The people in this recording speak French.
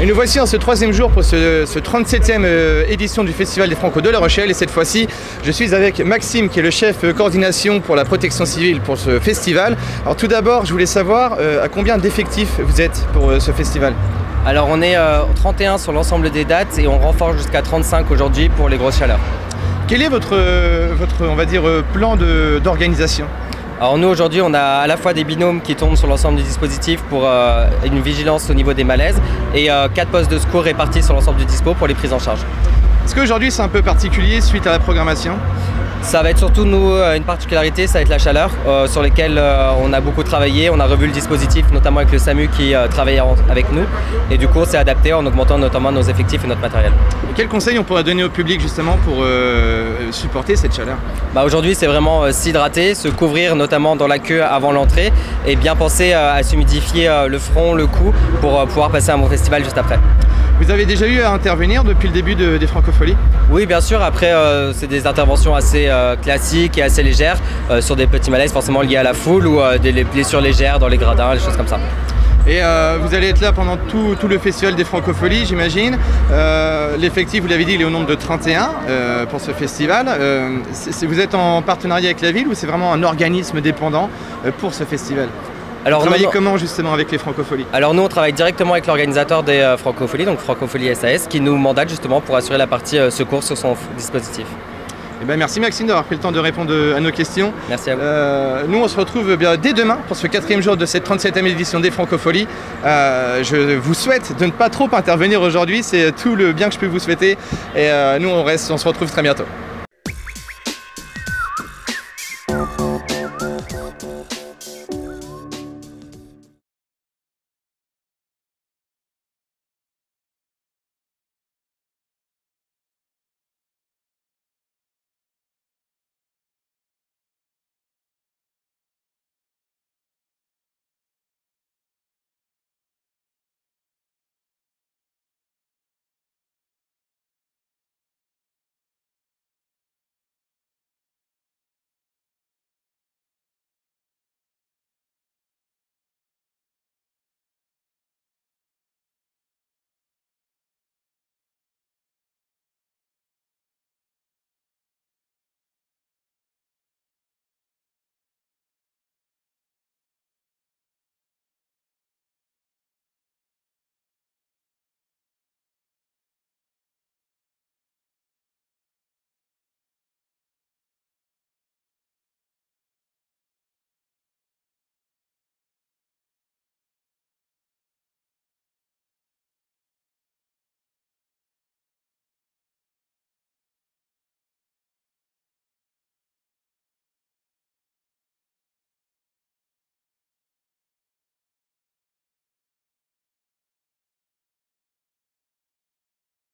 Et nous voici en ce troisième jour pour ce 37e édition du Festival des Franco de La Rochelle. Et cette fois-ci, je suis avec Maxime, qui est le chef coordination pour la protection civile pour ce festival. Alors tout d'abord, je voulais savoir à combien d'effectifs vous êtes pour ce festival? Alors on est 31 sur l'ensemble des dates et on renforce jusqu'à 35 aujourd'hui pour les grosses chaleurs. Quel est votre on va dire, plan d'organisation? Alors nous aujourd'hui on a à la fois des binômes qui tournent sur l'ensemble du dispositif pour une vigilance au niveau des malaises et 4 postes de secours répartis sur l'ensemble du dispo pour les prises en charge. Est-ce qu'aujourd'hui c'est un peu particulier suite à la programmation? Ça va être surtout nous une particularité, ça va être la chaleur sur laquelle on a beaucoup travaillé. On a revu le dispositif notamment avec le SAMU qui travaille avec nous et du coup on s'est adapté en augmentant notamment nos effectifs et notre matériel. Et quels conseils on pourrait donner au public justement pour supporter cette chaleur? Aujourd'hui c'est vraiment s'hydrater, se couvrir notamment dans la queue avant l'entrée et bien penser à s'humidifier le front, le cou pour pouvoir passer un bon festival juste après. Vous avez déjà eu à intervenir depuis le début des Francopholies? Oui, bien sûr. Après, c'est des interventions assez classiques et assez légères sur des petits malaises forcément liés à la foule ou des blessures légères dans les gradins, des choses comme ça. Et vous allez être là pendant tout le festival des Francopholies, j'imagine. L'effectif, vous l'avez dit, il est au nombre de 31 pour ce festival. Vous êtes en partenariat avec la ville ou c'est vraiment un organisme dépendant pour ce festival? Alors, vous travaillez comment justement avec les Francopholies? Alors nous on travaille directement avec l'organisateur des Francopholies, donc Francophonie SAS, qui nous mandate justement pour assurer la partie secours sur son dispositif. Eh ben, merci Maxime d'avoir pris le temps de répondre à nos questions. Merci à vous. Nous on se retrouve dès demain pour ce 4e jour de cette 37e édition des Francopholies. Je vous souhaite de ne pas trop intervenir aujourd'hui, c'est tout le bien que je peux vous souhaiter. Et nous on se retrouve très bientôt.